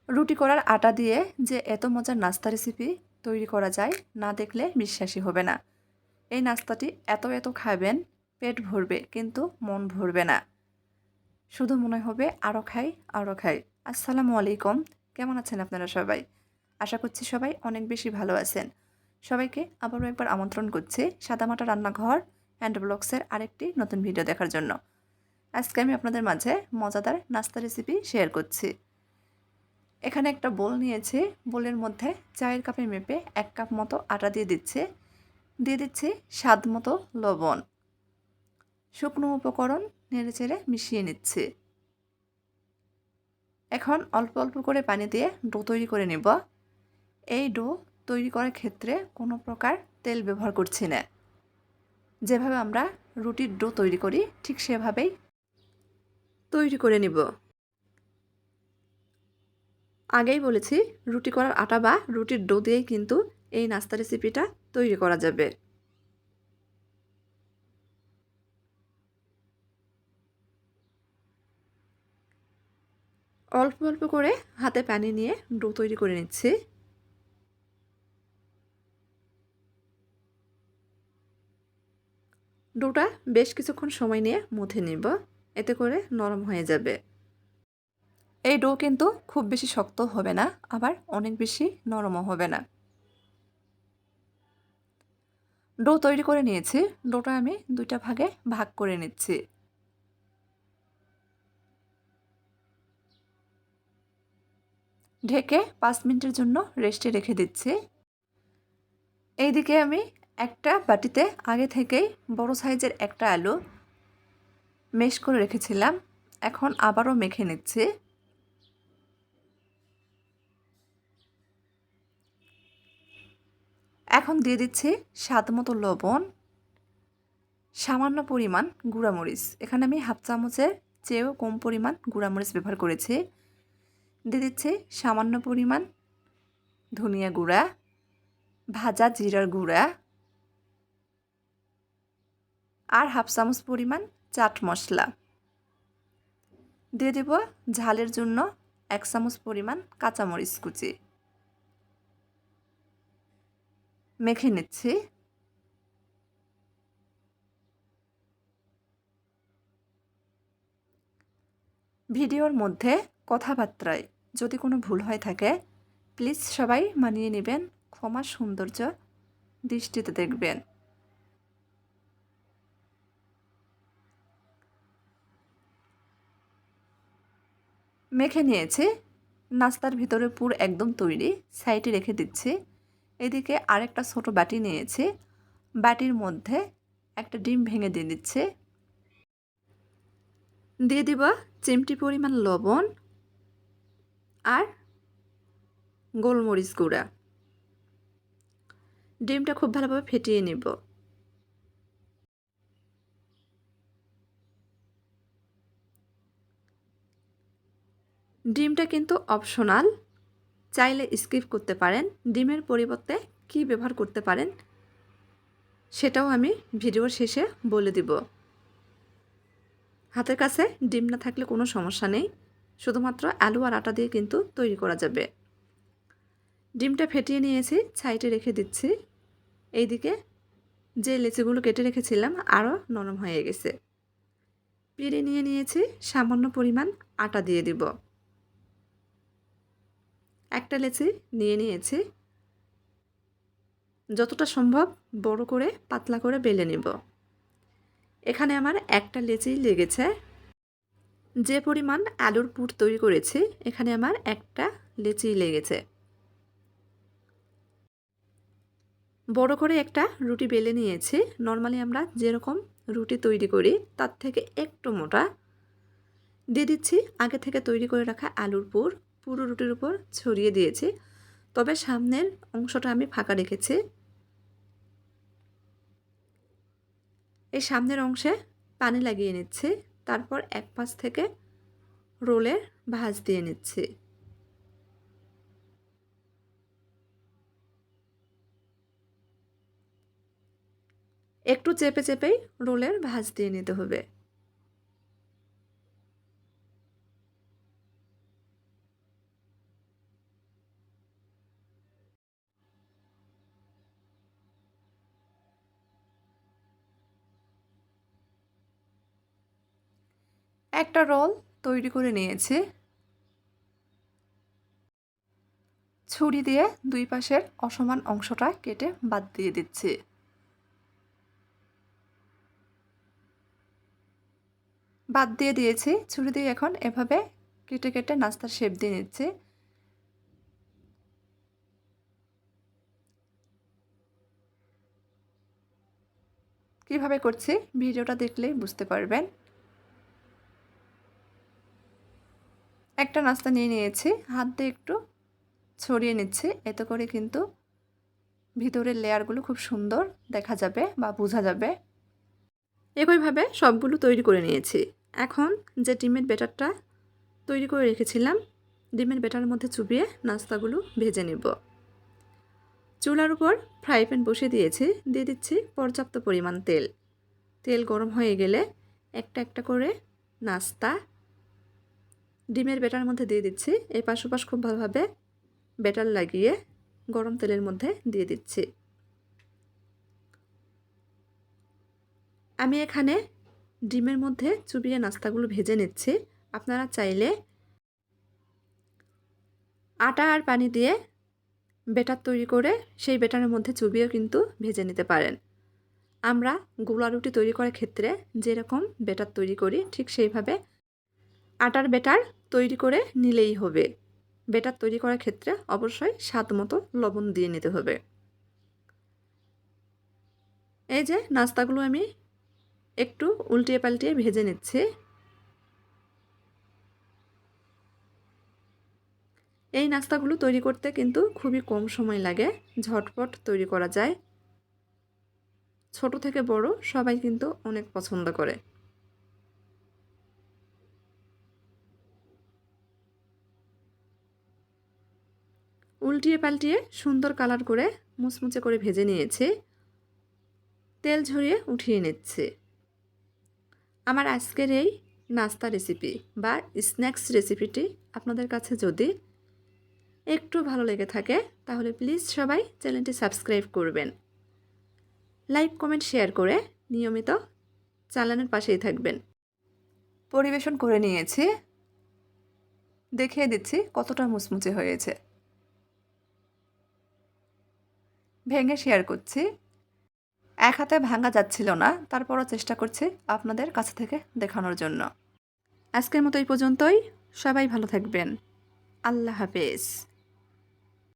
রুটি করার আটা দিয়ে যে এত মজার নাস্তা রেসিপি তৈরি করা যায় না দেখলে বিশ্বাসই হবে না। এই নাস্তাটি এত খাবেন পেট ভরবে কিন্তু মন ভরবে না। শুধু মনে হবে আরও খাই আরও খাই। আসসালামু আলাইকুম, কেমন আছেন আপনারা সবাই? আশা করছি সবাই অনেক বেশি ভালো আছেন। সবাইকে আবারও একবার আমন্ত্রণ করছি সাদামাটা রান্নাঘর অ্যান্ড ব্লগসের আরেকটি নতুন ভিডিও দেখার জন্য। আজকে আমি আপনাদের মাঝে মজাদার নাস্তা রেসিপি শেয়ার করছি। এখানে একটা বোল নিয়েছি, বোলের মধ্যে চায়ের কাপে মেপে 1 কাপ মতো আটা দিয়ে দিচ্ছি স্বাদ মতো লবণ। শুকনো উপকরণ নেড়েচেড়ে মিশিয়ে নিচ্ছি। এখন অল্প অল্প করে পানি দিয়ে ডো তৈরি করে নেব। এই ডো তৈরি করার ক্ষেত্রে কোনো প্রকার তেল ব্যবহার করছি না। যেভাবে আমরা রুটির ডো তৈরি করি ঠিক সেভাবেই তৈরি করে নিব। আগেই বলেছি রুটি করার আটা বা রুটির ডো দিয়েই কিন্তু এই নাস্তা রেসিপিটা তৈরি করা যাবে। অল্প অল্প করে হাতে পানি নিয়ে ডো তৈরি করে নিচ্ছি। ডোটা বেশ কিছুক্ষণ সময় নিয়ে মথে নিব, এতে করে নরম হয়ে যাবে। এই ডো কিন্তু খুব বেশি শক্ত হবে না, আবার অনেক বেশি নরমও হবে না। ডো তৈরি করে নিয়েছি, ডোটা আমি 2টা ভাগে ভাগ করে নিচ্ছি। ঢেকে 5 মিনিটের জন্য রেস্টে রেখে দিচ্ছি। এইদিকে আমি একটা বাটিতে আগে থেকেই বড় সাইজের একটা আলু মেশ করে রেখেছিলাম, এখন আবারও মেখে নিচ্ছি। এখন দিয়ে দিচ্ছি স্বাদ মতো লবণ, সামান্য পরিমাণ গুঁড়ামরিচ। এখানে আমি হাফ চামচের চেয়েও কম পরিমাণ গুঁড়ামরিচ ব্যবহার করেছি। দিয়ে দিচ্ছি সামান্য পরিমাণ ধনিয়া গুঁড়া, ভাজা জিরার গুঁড়া আর হাফ চামচ পরিমাণ চাট মশলা। দিয়ে দেব ঝালের জন্য 1 চামচ পরিমাণ কাঁচামরিচ কুচি। মেখে নিচ্ছি। ভিডিওর মধ্যে কথাবার্তায় যদি কোনো ভুল হয়ে থাকে প্লিজ সবাই মানিয়ে নেবেন, ক্ষমা সৌন্দর্য দৃষ্টিতে দেখবেন। মেখে নিয়েছি, নাস্তার ভিতরে পুর একদম তৈরি, সাইডে রেখে দিচ্ছি। এদিকে আরেকটা ছোট বাটি নিয়েছি, বাটির মধ্যে একটা ডিম ভেঙে দিয়ে দিচ্ছি। দিয়ে দিব চিমটি পরিমাণ লবণ আর গোলমরিচ গুঁড়া। ডিমটা খুব ভালোভাবে ফেটিয়ে নেব। ডিমটা কিন্তু অপশনাল, চাইলে স্কিপ করতে পারেন। ডিমের পরিবর্তে কি ব্যবহার করতে পারেন সেটাও আমি ভিডিওর শেষে বলে দিব। হাতের কাছে ডিম না থাকলে কোনো সমস্যা নেই, শুধুমাত্র আলু আর আটা দিয়ে কিন্তু তৈরি করা যাবে। ডিমটা ফেটিয়ে নিয়েছি, সাইডে রেখে দিচ্ছি। এইদিকে যে লেচিগুলো কেটে রেখেছিলাম আরও নরম হয়ে গেছে। পিড়ে নিয়ে নিয়েছি, সামান্য পরিমাণ আটা দিয়ে দিব। একটা লেচি নিয়ে নিয়েছি, যতটা সম্ভব বড় করে পাতলা করে বেলে নেব। এখানে আমার একটা লেচিই লেগেছে। যে পরিমাণ আলুর পুর তৈরি করেছি এখানে আমার একটা লেচিই লেগেছে। বড় করে একটা রুটি বেলে নিয়েছি। নর্মালি আমরা যেরকম রুটি তৈরি করি তার থেকে একটু মোটা। দিয়ে দিচ্ছি আগে থেকে তৈরি করে রাখা আলুর পুর, পুরো রুটির উপর ছড়িয়ে দিয়েছি, তবে সামনের অংশটা আমি ফাঁকা রেখেছি। এই সামনের অংশে পানি লাগিয়ে নিচ্ছি, তারপর এক পাশ থেকে রোলের ভাঁজ দিয়ে নিচ্ছি। একটু চেপে চেপেই রোলের ভাঁজ দিয়ে নিতে হবে। একটা রোল তৈরি করে নিয়েছি। ছুরি দিয়ে দুই পাশের অসমান অংশটা কেটে বাদ দিয়ে দিচ্ছি। বাদ দিয়ে দিয়েছি। ছুরি দিয়ে এখন এভাবে কেটে কেটে নাস্তার শেপ দিয়ে নিচ্ছি। কিভাবে করছি ভিডিওটা দেখলেই বুঝতে পারবেন। একটা নাস্তা নিয়ে নিয়েছি, হাত দিয়ে একটু ছড়িয়ে নিচ্ছি, এতে করে কিন্তু ভিতরের লেয়ারগুলো খুব সুন্দর দেখা যাবে বা বোঝা যাবে। একইভাবে সবগুলো তৈরি করে নিয়েছি। এখন যে ডিমের ব্যাটারটা তৈরি করে রেখেছিলাম, ডিমের ব্যাটারের মধ্যে চুবিয়ে নাস্তাগুলো ভেজে নেব। চুলার উপর ফ্রাই প্যান বসিয়ে দিয়েছি, দিয়ে দিচ্ছি পর্যাপ্ত পরিমাণ তেল। তেল গরম হয়ে গেলে একটা একটা করে নাস্তা ডিমের ব্যাটারের মধ্যে দিয়ে দিচ্ছি। এপাশ ওপাশ খুব ভালোভাবে ব্যাটার লাগিয়ে গরম তেলের মধ্যে দিয়ে দিচ্ছি। আমি এখানে ডিমের মধ্যে চুবিয়ে নাস্তাগুলো ভেজে নিচ্ছি। আপনারা চাইলে আটা আর পানি দিয়ে ব্যাটার তৈরি করে সেই ব্যাটারের মধ্যে চুবিয়েও কিন্তু ভেজে নিতে পারেন। আমরা গোলা রুটি তৈরি করার ক্ষেত্রে যেরকম ব্যাটার তৈরি করি ঠিক সেইভাবে আটার ব্যাটার তৈরি করে নিলেই হবে। ব্যাটার তৈরি করার ক্ষেত্রে অবশ্যই স্বাদ মতো লবণ দিয়ে নিতে হবে। এই যে নাস্তাগুলো আমি একটু উল্টিয়ে পাল্টিয়ে ভেজে নিচ্ছি। এই নাস্তাগুলো তৈরি করতে কিন্তু খুবই কম সময় লাগে, ঝটপট তৈরি করা যায়। ছোট থেকে বড় সবাই কিন্তু অনেক পছন্দ করে। উল্টিয়ে পাল্টিয়ে সুন্দর কালার করে মুচমুচে করে ভেজে নিয়েছি। তেল ঝরিয়ে উঠিয়ে নিচ্ছি। আমার আজকের এই নাস্তা রেসিপি বা স্ন্যাক্স রেসিপিটি আপনাদের কাছে যদি একটু ভালো লেগে থাকে তাহলে প্লিজ সবাই চ্যানেলটি সাবস্ক্রাইব করবেন। লাইক কমেন্ট শেয়ার করে নিয়মিত চ্যানেলের পাশেই থাকবেন। পরিবেশন করে নিয়েছি, দেখিয়ে দিচ্ছি কতটা মুচমুচে হয়েছে। ভেঙে শেয়ার করছি। এক হাতে ভাঙা যাচ্ছিল না, তারপরও চেষ্টা করছি আপনাদের কাছে থেকে দেখানোর জন্য। আজকের মতো এই পর্যন্তই। সবাই ভালো থাকবেন। আল্লাহ হাফেজ।